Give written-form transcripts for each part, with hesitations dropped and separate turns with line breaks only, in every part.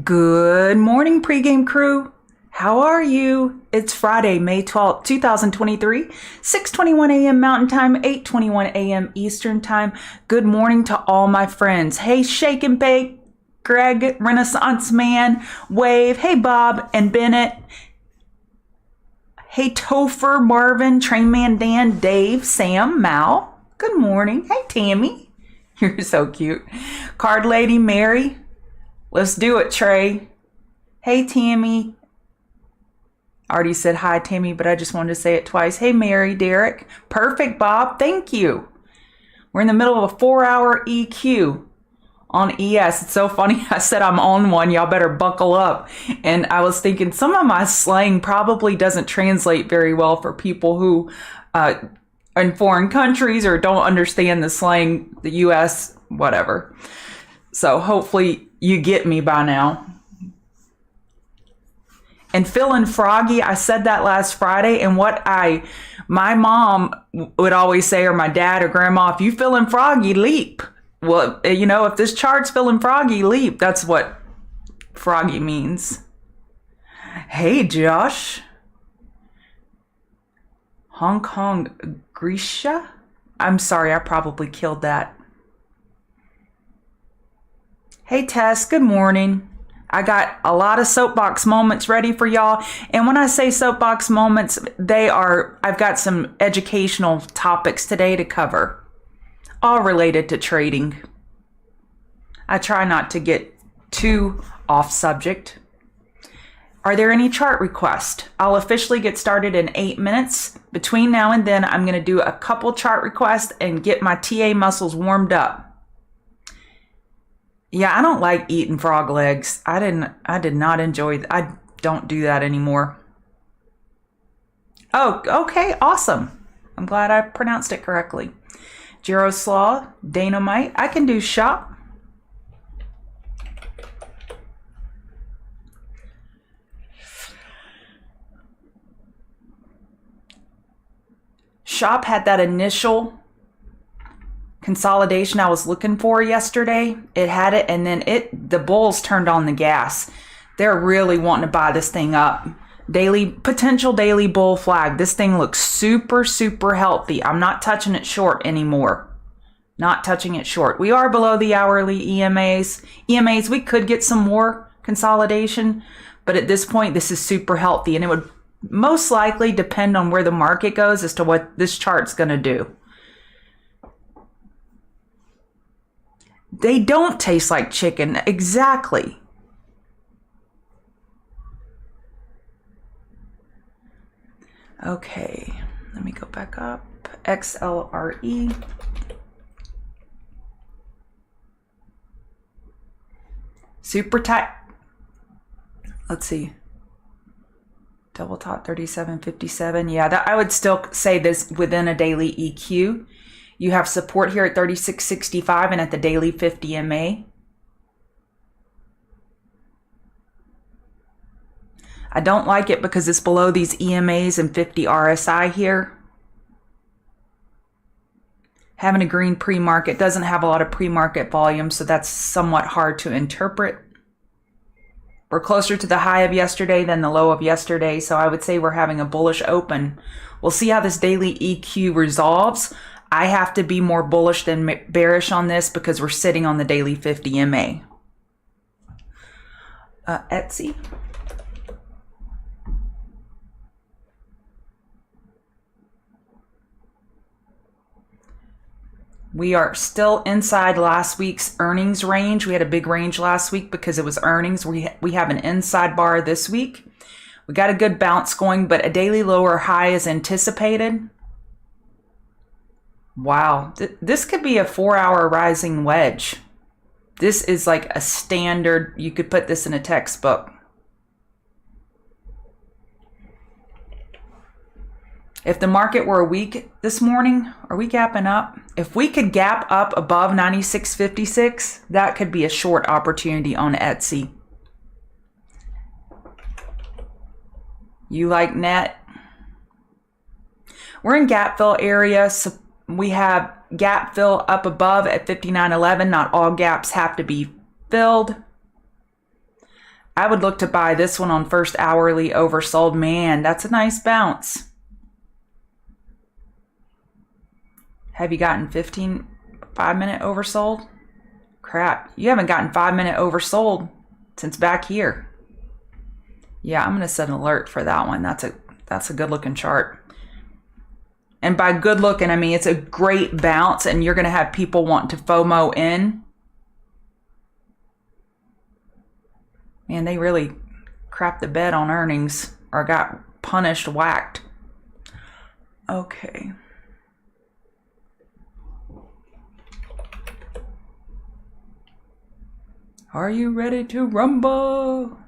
Good morning, pregame crew. How are you? It's Friday, May 12th, 2023, 6:21 a.m. Mountain Time, 8:21 a.m. Eastern Time. Good morning to all my friends. Hey, Shake and Bake, Greg, Renaissance Man, Wave. Hey, Bob and Bennett. Hey, Topher, Marvin, Trainman Dan, Dave, Sam, Mal. Good morning. Hey, Tammy. You're so cute. Card Lady, Mary. Let's do it, Trey. Hey, Tammy. I already said hi, Tammy, but I just wanted to say it twice. Hey, Mary, Derek. Perfect, Bob. Thank you. We're in the middle of a 4-hour EQ on ES. It's so funny. I said I'm on one. Y'all better buckle up. And I was thinking some of my slang probably doesn't translate very well for people who in foreign countries or don't understand the slang, the US, whatever. So hopefully you get me by now. And feeling froggy, I said that last Friday, and my mom would always say, or my dad or grandma, if you feeling froggy, leap. Well, if this chart's feeling froggy, leap. That's what froggy means. Hey, Josh. Hong Kong, Grisha? I'm sorry, I probably killed that. Hey, Tess, good morning. I got a lot of soapbox moments ready for y'all. And when I say soapbox moments, I've got some educational topics today to cover, all related to trading. I try not to get too off subject. Are there any chart requests? I'll officially get started in 8 minutes. Between now and then, I'm going to do a couple chart requests and get my TA muscles warmed up. Yeah, I don't like eating frog legs. I did not enjoy I don't do that anymore. Oh, okay, awesome. I'm glad I pronounced it correctly. Jeroslaw, Dynamite. I can do shop. Shop had that initial consolidation I was looking for yesterday. It had it, and then the bulls turned on the gas. They're really wanting to buy this thing up. Potential daily bull flag. This thing looks super, super healthy. I'm not touching it short anymore. Not touching it short. We are below the hourly EMAs. We could get some more consolidation, but at this point, this is super healthy, and it would most likely depend on where the market goes as to what this chart's going to do. They don't taste like chicken. Exactly. Okay, let me go back up. XLRE. Super tight. Let's see. Double top 37.57. Yeah, I would still say this within a daily EQ. You have support here at 36.65 and at the daily 50 MA. I don't like it because it's below these EMAs and 50 RSI here. Having a green pre-market doesn't have a lot of pre-market volume, so that's somewhat hard to interpret. We're closer to the high of yesterday than the low of yesterday, so I would say we're having a bullish open. We'll see how this daily EQ resolves. I have to be more bullish than bearish on this because we're sitting on the daily 50 MA. Etsy. We are still inside last week's earnings range. We had a big range last week because it was earnings. We have an inside bar this week. We got a good bounce going, but a daily lower high is anticipated. Wow, this could be a 4-hour rising wedge. This is like a standard, you could put this in a textbook. If the market were weak this morning, are we gapping up? If we could gap up above 96.56, that could be a short opportunity on Etsy. You like net? We're in gap fill area, so we have gap fill up above at 59.11. Not all gaps have to be filled. I would look to buy this one on first hourly oversold. Man, that's a nice bounce. Have you gotten 5-minute oversold? Crap, you haven't gotten 5-minute oversold since back here. Yeah, I'm going to set an alert for that one. That's a good looking chart. And by good looking, I mean it's a great bounce, and you're going to have people wanting to FOMO in. Man, they really crapped the bed on earnings or got punished, whacked. Okay. Are you ready to rumble?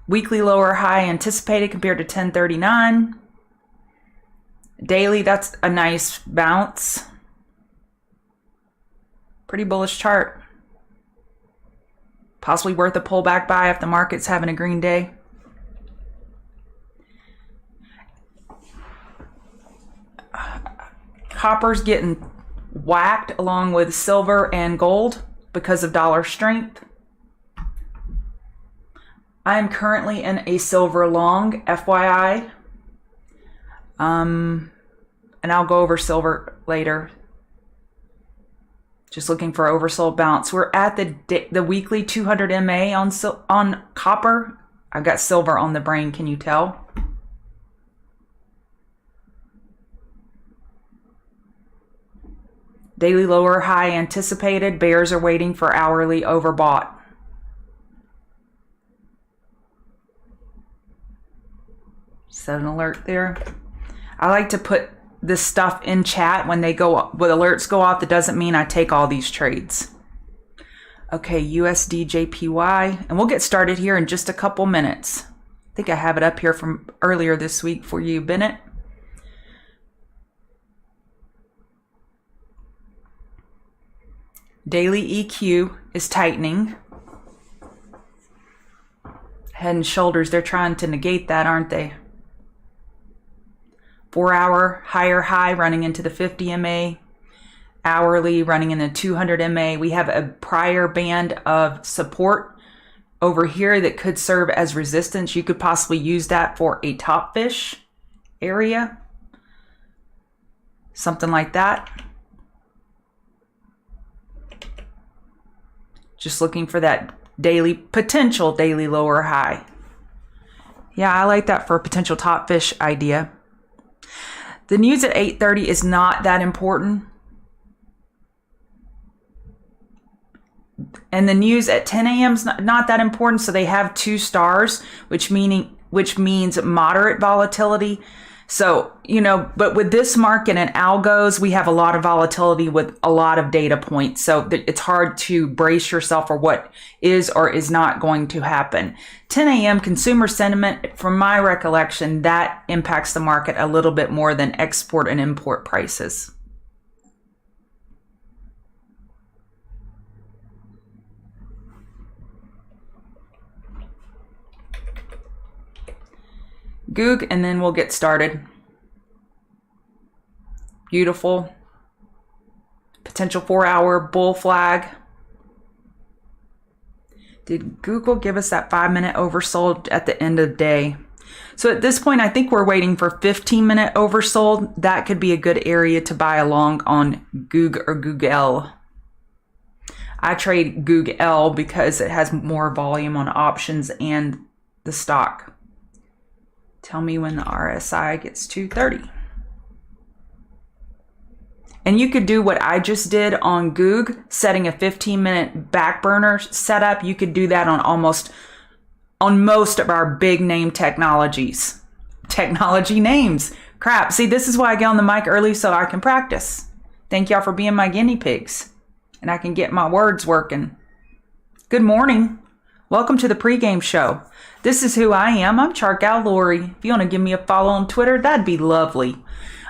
Weekly lower high anticipated compared to 1039. Daily, that's a nice bounce. Pretty bullish chart. Possibly worth a pullback buy if the market's having a green day. Copper's getting whacked along with silver and gold because of dollar strength. I am currently in a silver long, FYI. And I'll go over silver later. Just looking for oversold bounce. We're at the weekly 200 MA on copper. I've got silver on the brain, can you tell? Daily lower high anticipated. Bears are waiting for hourly overbought. Set an alert there. I like to put this stuff in chat when alerts go off. That doesn't mean I take all these trades. Okay, USD JPY, and we'll get started here in just a couple minutes. I think I have it up here from earlier this week for you, Bennett. Daily EQ is tightening. Head and shoulders, they're trying to negate that, aren't they? 4-hour higher high running into the 50 MA, hourly running in the 200 MA. We have a prior band of support over here that could serve as resistance. You could possibly use that for a top fish area, something like that. Just looking for that potential daily lower high. Yeah, I like that for a potential top fish idea. The news at 8:30 is not that important. And the news at 10 a.m. is not that important. So they have 2 stars, which means moderate volatility. So, but with this market and algos, we have a lot of volatility with a lot of data points. So it's hard to brace yourself for what is or is not going to happen. 10 a.m. consumer sentiment, from my recollection, that impacts the market a little bit more than export and import prices. Goog, and then we'll get started. Beautiful. Potential 4-hour bull flag. Did Google give us that 5-minute oversold at the end of the day? So at this point, I think we're waiting for 15-minute oversold. That could be a good area to buy along on Goog or Google. I trade Google because it has more volume on options and the stock. Tell me when the RSI gets 230. And you could do what I just did on Goog, setting a 15-minute back burner setup. You could do that on most of our big name technologies. Technology names. Crap. See, this is why I get on the mic early so I can practice. Thank y'all for being my guinea pigs. And I can get my words working. Good morning. Welcome to the pregame show. This is who I am. I'm Chart Gal Lori. If you want to give me a follow on Twitter, that'd be lovely.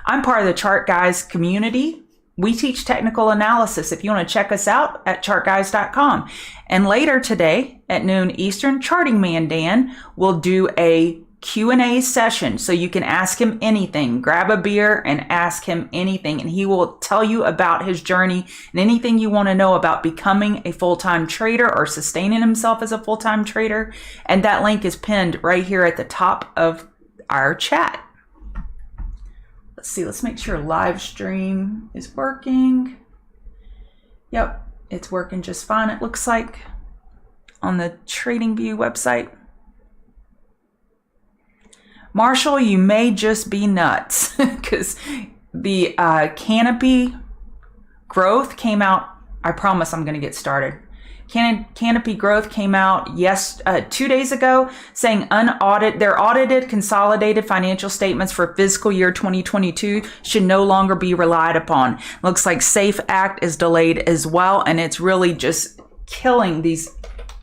I'm part of the Chart Guys community. We teach technical analysis. If you want to check us out at chartguys.com. And later today at noon Eastern, Charting Man Dan will do a Q&A session, so you can ask him anything. Grab a beer and ask him anything, and he will tell you about his journey and anything you want to know about becoming a full-time trader or sustaining himself as a full-time trader. And that link is pinned right here at the top of our chat. Let's see, let's make sure live stream is working. Yep, it's working just fine, it looks like, on the TradingView website. Marshall, you may just be nuts because the Canopy growth came out. I promise I'm going to get started. Canopy growth came out 2 days ago saying their audited consolidated financial statements for fiscal year 2022 should no longer be relied upon. Looks like SAFE Act is delayed as well, and it's really just killing these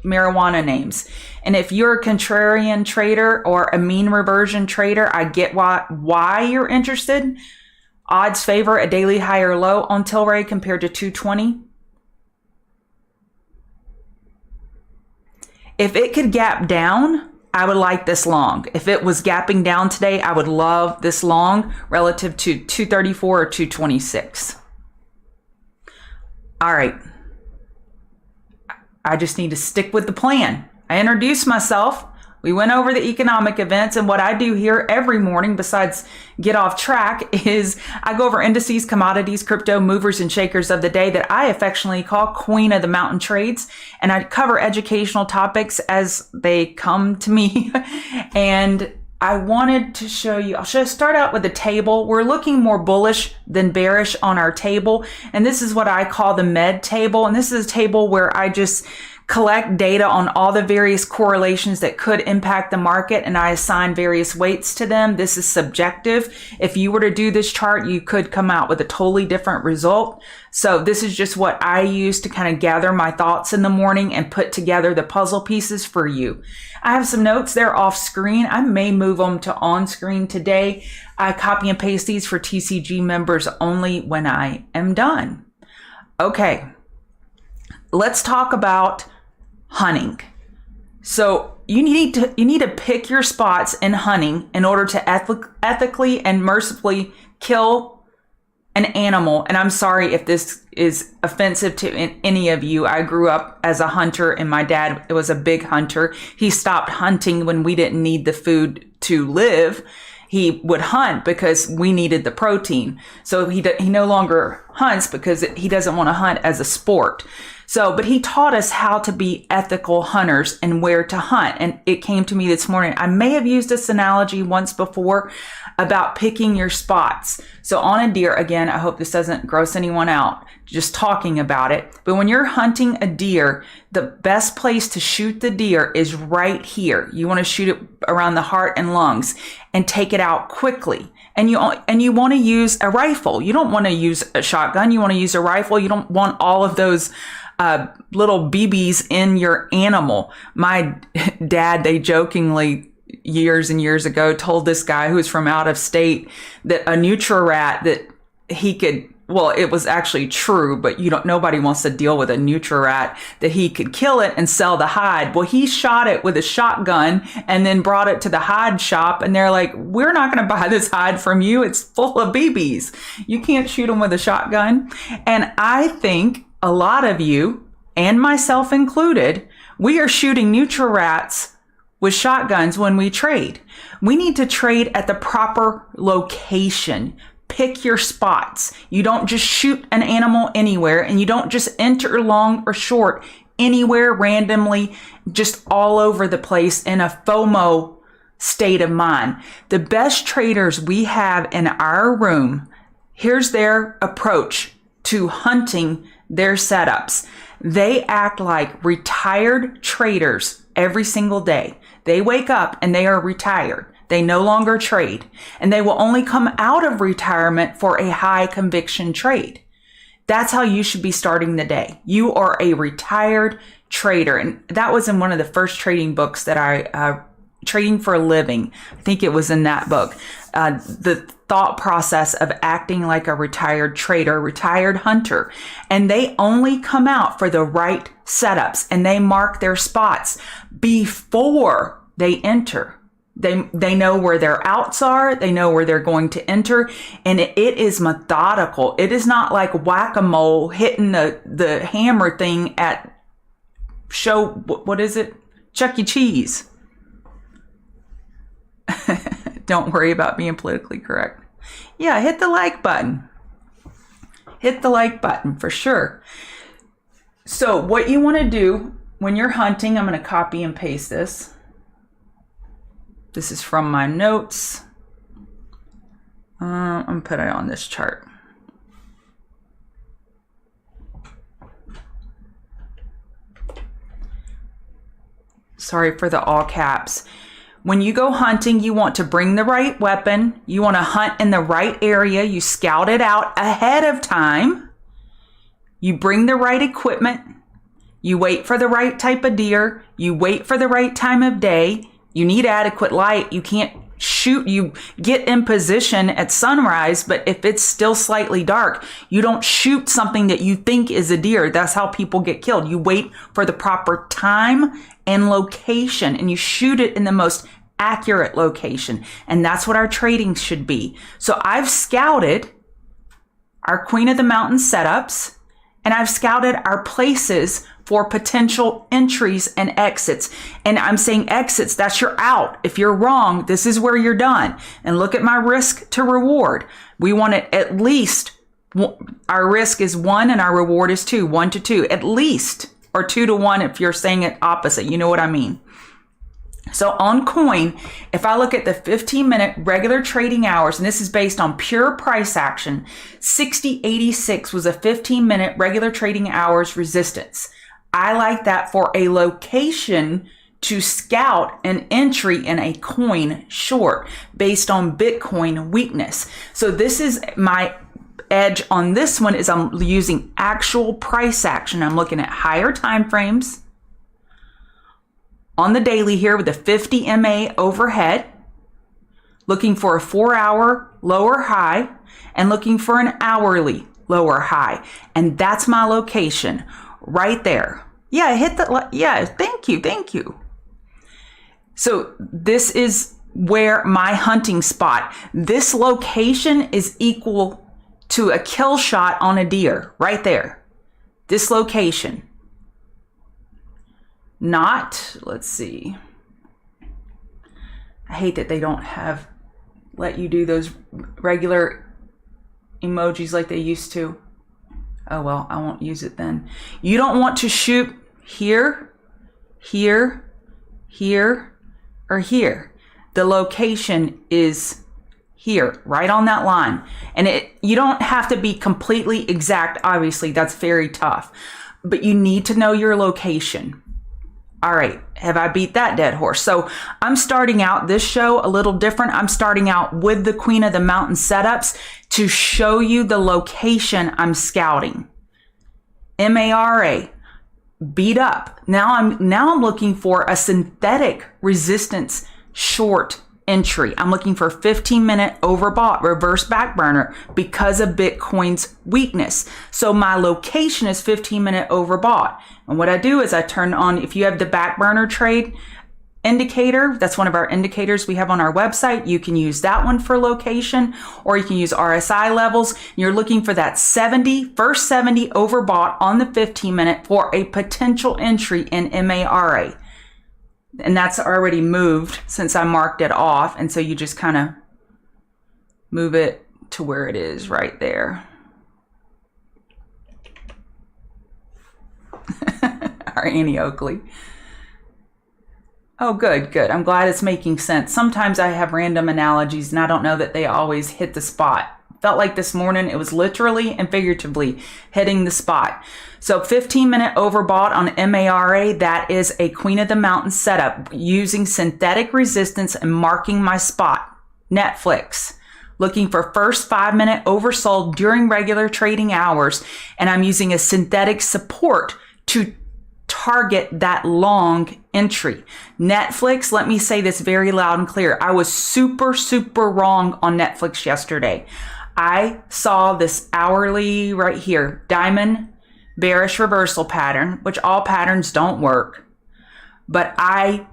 marijuana names. And if you're a contrarian trader or a mean reversion trader, I get why you're interested. Odds favor a daily high or low on Tilray compared to 220. If it could gap down, I would like this long. If it was gapping down today, I would love this long relative to 234 or 226. All right. I just need to stick with the plan. I introduced myself. We went over the economic events, and what I do here every morning, besides get off track, is I go over indices, commodities, crypto, movers and shakers of the day that I affectionately call Queen of the Mountain Trades. And I cover educational topics as they come to me. And I wanted to show you, I'll start out with a table. We're looking more bullish than bearish on our table. And this is what I call the med table. And this is a table where I just collect data on all the various correlations that could impact the market, and I assign various weights to them. This is subjective. If you were to do this chart, you could come out with a totally different result. So this is just what I use to kind of gather my thoughts in the morning and put together the puzzle pieces for you. I have some notes there off screen. I may move them to on screen today. I copy and paste these for TCG members only when I am done. Okay, let's talk about hunting. So you need to pick your spots in hunting in order to ethically and mercifully kill an animal. And I'm sorry if this is offensive to any of you. I grew up as a hunter, and my dad was a big hunter. He stopped hunting when we didn't need the food to live. He would hunt because we needed the protein. So he no longer hunts because he doesn't want to hunt as a sport. So, but he taught us how to be ethical hunters and where to hunt. And it came to me this morning. I may have used this analogy once before about picking your spots. So on a deer, again, I hope this doesn't gross anyone out, just talking about it. But when you're hunting a deer, the best place to shoot the deer is right here. You want to shoot it around the heart and lungs and take it out quickly. And you want to use a rifle. You don't want to use a shotgun. You want to use a rifle. You don't want all of those little BBs in your animal. My dad, they jokingly years and years ago told this guy who was from out of state that a Nutri-Rat that he could, well, it was actually true, but nobody wants to deal with a Nutri-Rat, that he could kill it and sell the hide. Well, he shot it with a shotgun and then brought it to the hide shop, and they're like, we're not going to buy this hide from you. It's full of BBs. You can't shoot them with a shotgun. And I think a lot of you, and myself included, we are shooting Nutri-Rats with shotguns when we trade. We need to trade at the proper location. Pick your spots. You don't just shoot an animal anywhere, and you don't just enter long or short anywhere randomly, just all over the place in a FOMO state of mind. The best traders we have in our room, here's their approach to hunting their setups. They act like retired traders every single day. They wake up and they are retired. They no longer trade, and they will only come out of retirement for a high conviction trade. That's how you should be starting the day. You are a retired trader. And that was in one of the first trading books that Trading for a Living. I think it was in that book. The thought process of acting like a retired trader, retired hunter. And they only come out for the right setups, and they mark their spots before they enter. They know where their outs are. They know where they're going to enter. And it is methodical. It is not like whack-a-mole hitting the hammer thing at what is it? Chuck E. Cheese. Don't worry about being politically correct. Yeah, hit the like button. Hit the like button for sure. So what you want to do when you're hunting, I'm going to copy and paste this. This is from my notes. I'm going to put it on this chart. Sorry for the all caps. When you go hunting, you want to bring the right weapon. You want to hunt in the right area. You scout it out ahead of time. You bring the right equipment. You wait for the right type of deer. You wait for the right time of day. You need adequate light. You can't shoot. You get in position at sunrise, but if it's still slightly dark, you don't shoot something that you think is a deer. That's how people get killed. You wait for the proper time and location, and you shoot it in the most accurate location. And that's what our trading should be. So I've scouted our Queen of the Mountain setups, and I've scouted our places for potential entries and exits. And I'm saying exits, that's your out. If you're wrong, this is where you're done. And look at my risk to reward. We want it at least, our risk is 1 and our reward is 2, 1 to 2, at least, or 2 to 1 if you're saying it opposite. You know what I mean? So on coin, if I look at the 15-minute regular trading hours, and this is based on pure price action, 60.86 was a 15-minute regular trading hours resistance. I like that for a location to scout an entry in a coin short based on Bitcoin weakness. So this is my edge on this one is I'm using actual price action. I'm looking at higher time frames on the daily here with a 50 MA overhead, looking for a 4-hour lower high and looking for an hourly lower high. And that's my location right there. Yeah, hit the, yeah, thank you. So this is where my hunting spot, this location is equal to a kill shot on a deer right there. This location. Not, let's see. I hate that they don't let you do those regular emojis like they used to. Oh, well, I won't use it then. You don't want to shoot here, here, here, or here. The location is here, right on that line. And you don't have to be completely exact. Obviously, that's very tough. But you need to know your location. All right, have I beat that dead horse? So I'm starting out this show a little different. I'm starting out with the Queen of the Mountain setups to show you the location I'm scouting. MARA, beat up. Now I'm looking for a synthetic resistance short entry. I'm looking for 15-minute overbought reverse back burner because of Bitcoin's weakness. So my location is 15-minute overbought. And what I do is I turn on, if you have the back burner trade indicator, that's one of our indicators we have on our website. You can use that one for location, or you can use RSI levels. You're looking for that first 70 overbought on the 15-minute for a potential entry in MARA. And that's already moved since I marked it off. And so you just kind of move it to where it is right there. Our Annie Oakley. Oh, good. I'm glad it's making sense. Sometimes I have random analogies and I don't know that they always hit the spot. Felt like this morning it was literally and figuratively hitting the spot. So 15-minute overbought on MARA, that is a Queen of the Mountain setup using synthetic resistance and marking my spot. Netflix, looking for first 5-minute oversold during regular trading hours, and I'm using a synthetic support to target that long entry. Netflix, let me say this very loud and clear. I was super wrong on Netflix yesterday. I saw this hourly right here, diamond bearish reversal pattern, which all patterns don't work. But I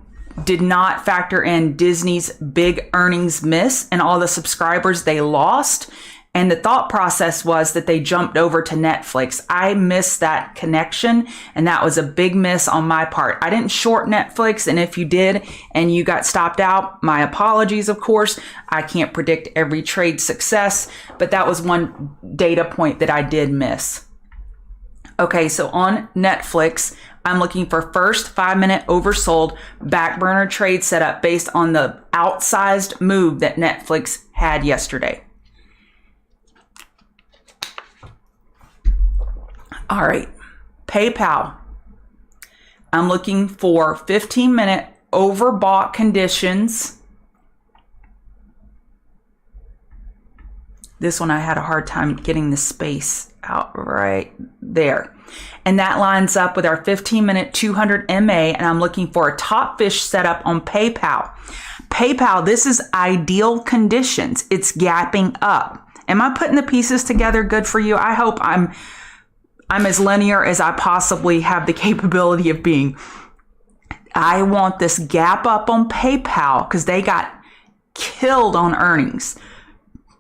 did not factor in Disney's big earnings miss and all the subscribers they lost. And the thought process was that they jumped over to Netflix. I missed that connection, and that was a big miss on my part. I didn't short Netflix, and if you did and you got stopped out, my apologies, of course. I can't predict every trade success, but that was one data point that I did miss. Okay, so on Netflix, I'm looking for first 5-minute oversold back burner trade setup based on the outsized move that Netflix had yesterday. All right, PayPal. I'm looking for 15-minute overbought conditions. This one I had a hard time getting the space out right there. And that lines up with our 15-minute 200 MA, and I'm looking for a top fish setup on PayPal. PayPal, this is ideal conditions. It's gapping up. Am I putting the pieces together good for you? I hope I'm as linear as I possibly have the capability of being. I want this gap up on PayPal because they got killed on earnings.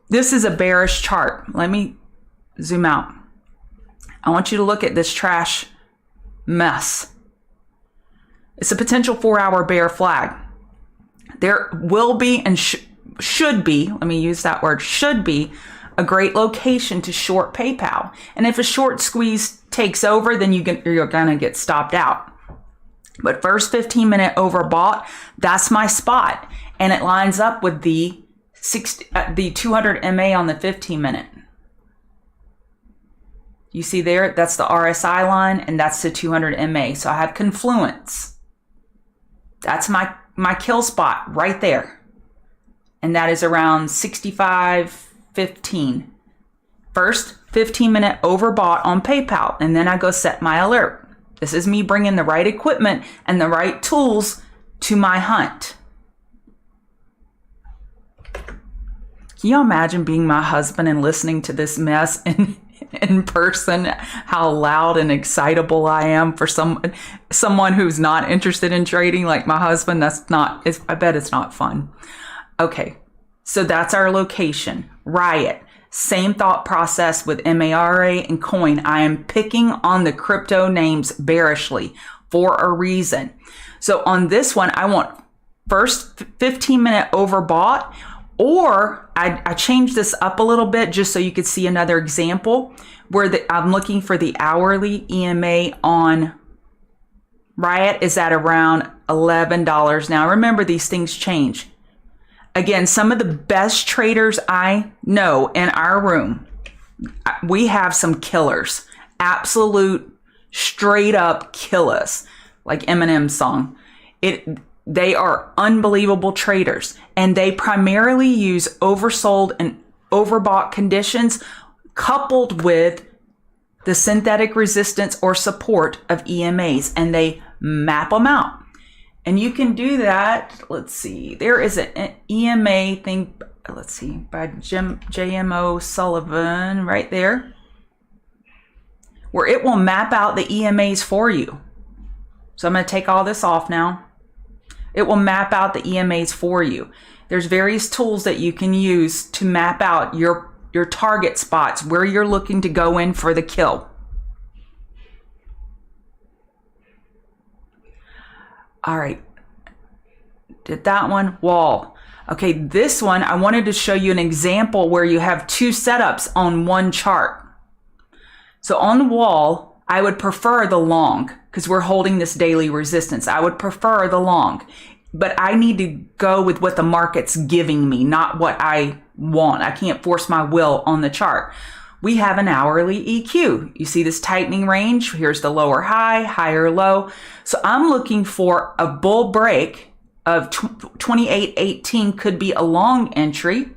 This is a bearish chart. Let me zoom out. I want you to look at this trash mess. It's a potential 4-hour bear flag. There will be and should be, let me use that word, should be a great location to short PayPal. And if a short squeeze takes over, then you're going to get stopped out. But first 15-minute overbought, that's my spot. And it lines up with the 200 MA on the 15-minute. You see there, that's the RSI line, and that's the 200 MA. So I have confluence. That's my kill spot right there. And that is around 65.15. First 15-minute overbought on PayPal, and then I go set my alert. This is me bringing the right equipment and the right tools to my hunt. Can you imagine being my husband and listening to this mess in person? How loud and excitable I am for someone who's not interested in trading like my husband. I bet it's not fun. Okay, so that's our location. Riot. Same thought process with MARA and coin. I am picking on the crypto names bearishly for a reason. So on this one, I want first 15-minute overbought, or I changed this up a little bit just so you could see another example where I'm looking for the hourly EMA on Riot is at around $11. Now remember, these things change. Again, some of the best traders I know in our room, we have some killers, absolute straight up killers, like Eminem's song. They are unbelievable traders, and they primarily use oversold and overbought conditions coupled with the synthetic resistance or support of EMAs, and they map them out. And you can do that. Let's see. There is an EMA thing. Let's see, by JMO Sullivan right there, where it will map out the EMAs for you. So I'm going to take all this off now. It will map out the EMAs for you. There's various tools that you can use to map out your target spots where you're looking to go in for the kill. All right, did that one. Wall. Okay, this one, I wanted to show you an example where you have two setups on one chart. So on the wall, I would prefer the long because we're holding this daily resistance. I would prefer the long, but I need to go with what the market's giving me, not what I want. I can't force my will on the chart. We have an hourly EQ. You see this tightening range. Here's the lower high, higher low. So I'm looking for a bull break of 28.18 could be a long entry,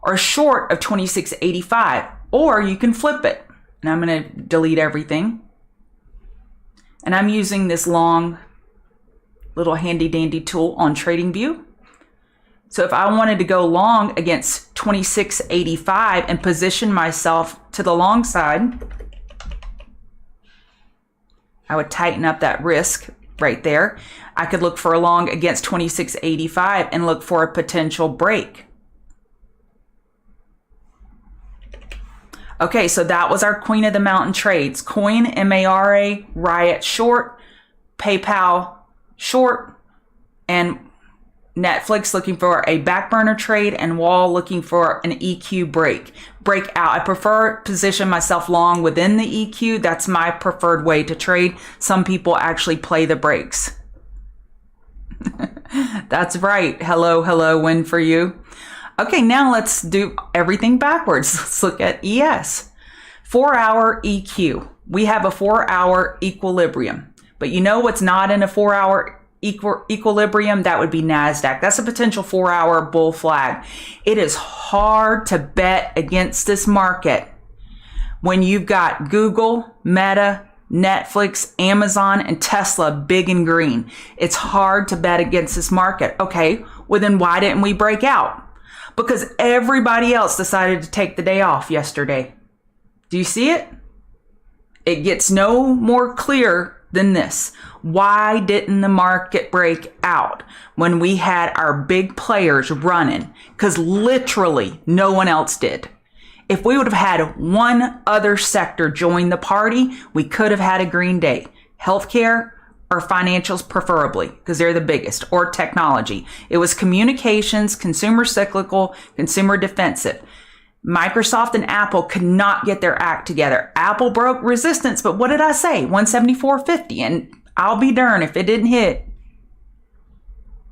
or short of 26.85, or you can flip it. And I'm going to delete everything. And I'm using this long little handy dandy tool on TradingView. So if I wanted to go long against 26.85 and position myself to the long side, I would tighten up that risk right there. I could look for a long against 26.85 and look for a potential break. Okay, so that was our Queen of the Mountain trades. Coin, MARA, Riot short, PayPal short, and Netflix looking for a back burner trade, and Wall looking for an EQ breakout. I prefer position myself long within the EQ. That's my preferred way to trade. Some people actually play the breaks. That's right. Hello, win for you. Okay, now let's do everything backwards. Let's look at ES. 4-hour EQ. We have a 4-hour equilibrium. But you know what's not in a 4-hour equilibrium? That would be NASDAQ. That's a potential 4-hour bull flag. It is hard to bet against this market when you've got Google, Meta, Netflix, Amazon, and Tesla big and green. It's hard to bet against this market. Okay, well then why didn't we break out? Because everybody else decided to take the day off yesterday. Do you see it? It gets no more clear than this. Why didn't the market break out when we had our big players running? Because literally no one else did. If we would have had one other sector join the party, we could have had a green day. Healthcare or financials preferably, because they're the biggest, or technology. It was communications, consumer cyclical, consumer defensive. Microsoft and Apple could not get their act together. Apple broke resistance, but what did I say? 174.50, and I'll be darned if it didn't hit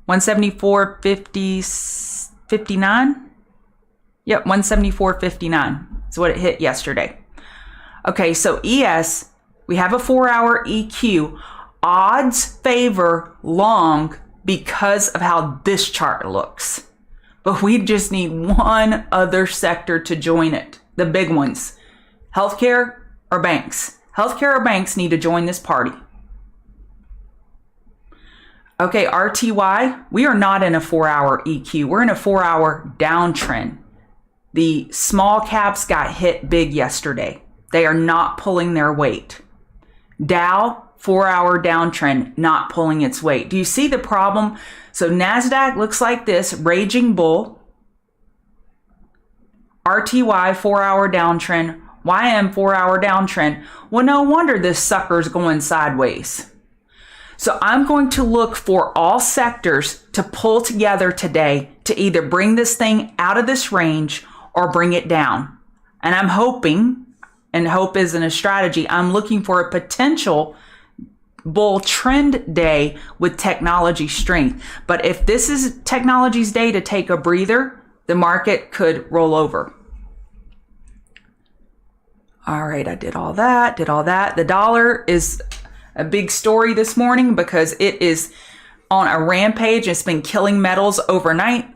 174.59. Yep, 174.59 is what it hit yesterday. Okay, so ES, we have a 4-hour EQ. Odds favor long because of how this chart looks. But we just need one other sector to join it. The big ones. Healthcare or banks. Healthcare or banks need to join this party. Okay, RTY, we are not in a 4-hour EQ. We're in a 4-hour downtrend. The small caps got hit big yesterday. They are not pulling their weight. Dow, 4-hour downtrend, not pulling its weight. Do you see the problem? So NASDAQ looks like this, raging bull. RTY, 4-hour downtrend. YM, 4-hour downtrend. Well, no wonder this sucker's going sideways. So I'm going to look for all sectors to pull together today to either bring this thing out of this range or bring it down. And I'm hoping, and hope isn't a strategy, I'm looking for a potential bull trend day with technology strength. But if this is technology's day to take a breather, the market could roll over. All right, I did all that. The dollar is a big story this morning because it is on a rampage. It's been killing metals overnight.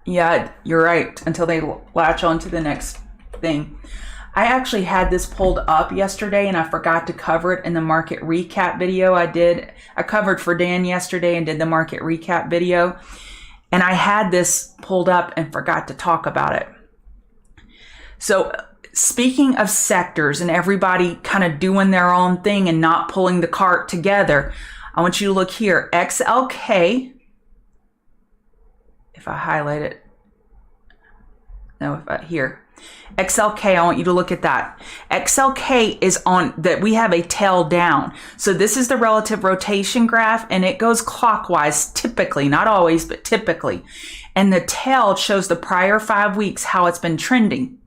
Yeah, you're right. Until they latch on to the next thing. I actually had this pulled up yesterday and I forgot to cover it in the market recap video I did. I covered for Dan yesterday and did the market recap video. And I had this pulled up and forgot to talk about it. So speaking of sectors and everybody kind of doing their own thing and not pulling the cart together, I want you to look here. XLK. If I highlight it. No, here. XLK, I want you to look at that. XLK is on that we have a tail down. So this is the relative rotation graph and it goes clockwise typically, not always, but typically. And the tail shows the prior 5 weeks how it's been trending.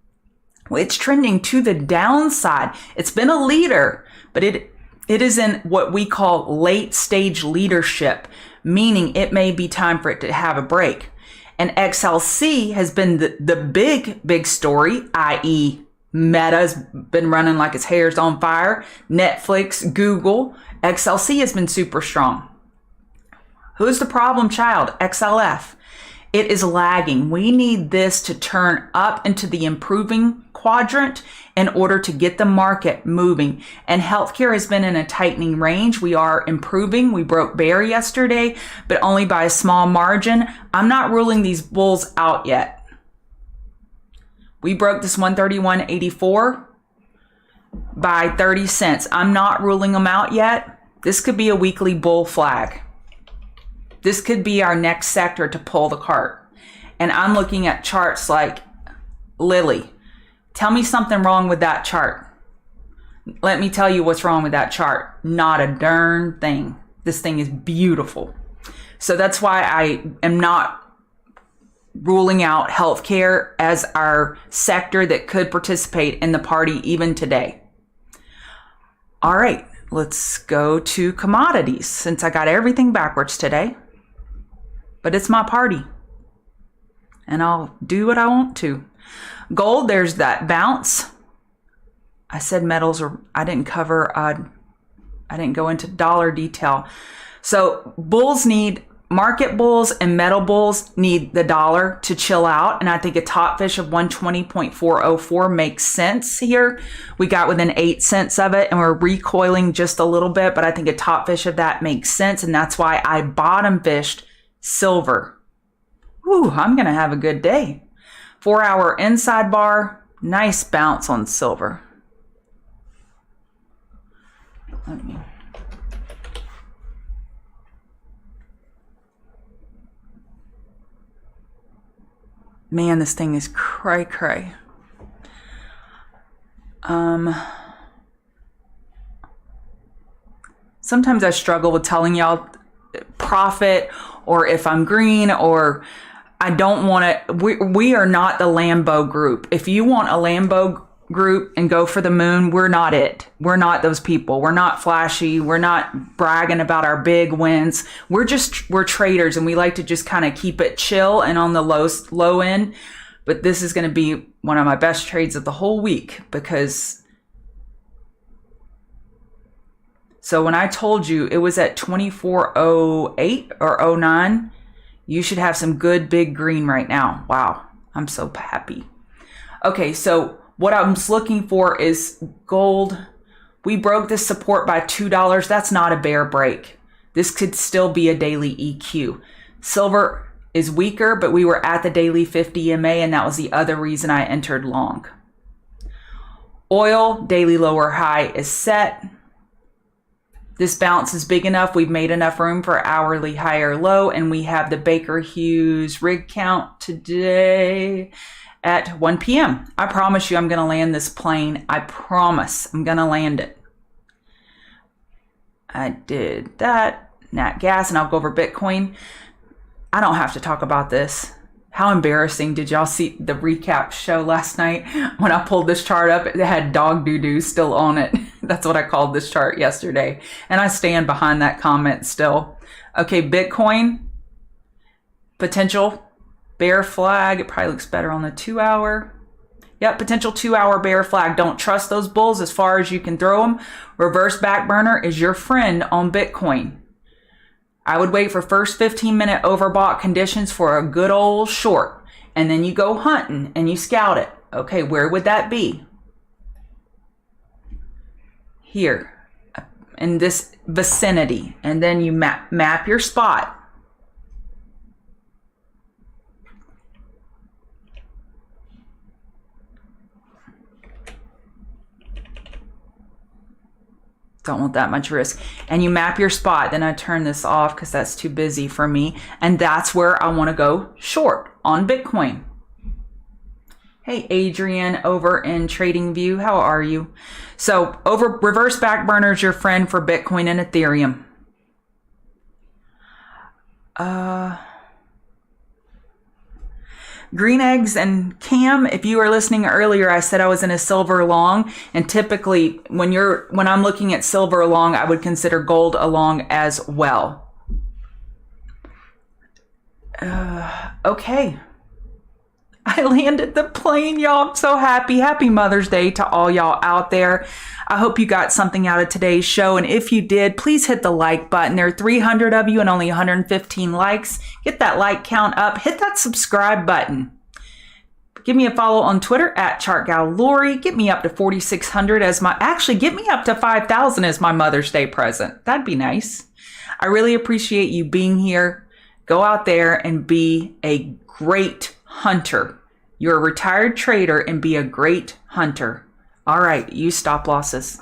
Well, it's trending to the downside. It's been a leader, but it is in what we call late stage leadership, meaning it may be time for it to have a break. And XLC has been the big story, i.e. Meta's been running like its hair's on fire. Netflix, Google, XLC has been super strong. Who's the problem child? XLF. It is lagging. We need this to turn up into the improving quadrant in order to get the market moving. And healthcare has been in a tightening range. We are improving. We broke bear yesterday, but only by a small margin. I'm not ruling these bulls out yet. We broke this 131.84. by 30 cents. I'm not ruling them out yet. This could be a weekly bull flag. This could be our next sector to pull the cart. And I'm looking at charts like Lily. Tell me something wrong with that chart. Let me tell you what's wrong with that chart. Not a darn thing. This thing is beautiful. So that's why I am not ruling out healthcare as our sector that could participate in the party even today. All right, let's go to commodities since I got everything backwards today. But it's my party and I'll do what I want to. Gold, there's that bounce. I said metals, or I didn't cover, I didn't go into dollar detail. So bulls need, market bulls and metal bulls need the dollar to chill out. And I think a top fish of 120.404 makes sense here. We got within 8 cents of it and we're recoiling just a little bit, but I think a top fish of that makes sense. And that's why I bottom fished silver. Whew, I'm going to have a good day. 4-hour inside bar, nice bounce on silver. Man, this thing is cray cray. Sometimes I struggle with telling y'all profit or if I'm green or I don't want to. We are not the Lambo group. If you want a Lambo group and go for the moon, we're not it. We're not those people. We're not flashy. We're not bragging about our big wins. We're traders and we like to just kind of keep it chill and on the low end. But this is going to be one of my best trades of the whole week because so when I told you it was at 24.08 or 09, you should have some good big green right now. Wow. I'm so happy. Okay. So what I'm looking for is gold. We broke this support by $2. That's not a bear break. This could still be a daily EQ. Silver is weaker, but we were at the daily 50 EMA, and that was the other reason I entered long. Oil, daily lower high is set. This bounce is big enough. We've made enough room for hourly higher low, and we have the Baker Hughes rig count today at 1 p.m. I promise you I'm going to land this plane. I promise I'm going to land it. I did that. Nat gas, and I'll go over Bitcoin. I don't have to talk about this. How embarrassing. Did y'all see the recap show last night? When I pulled this chart up, it had dog doo-doo still on it. That's what I called this chart yesterday. And I stand behind that comment still. Okay, Bitcoin. Potential bear flag. It probably looks better on the 2-hour. Yep, potential 2-hour bear flag. Don't trust those bulls as far as you can throw them. Reverse back burner is your friend on Bitcoin. I would wait for first 15-minute overbought conditions for a good old short. And then you go hunting and you scout it. Okay, where would that be? Here, in this vicinity. And then you map your spot. Don't want that much risk. And you map your spot. Then I turn this off because that's too busy for me. And that's where I want to go short on Bitcoin. Hey, Adrian over in TradingView. How are you? So over reverse back burner is your friend for Bitcoin and Ethereum. Green eggs and Cam, if you were listening earlier, I said I was in a silver long, and typically when I'm looking at silver long, I would consider gold a long as well. Okay. I landed the plane, y'all. I'm so happy. Happy Mother's Day to all y'all out there. I hope you got something out of today's show. And if you did, please hit the like button. There are 300 of you and only 115 likes. Get that like count up. Hit that subscribe button. Give me a follow on Twitter at ChartGalLori. Get me up to 4,600 get me up to 5,000 as my Mother's Day present. That'd be nice. I really appreciate you being here. Go out there and be a great hunter. You're a retired trader and be a great hunter. All right, use stop losses.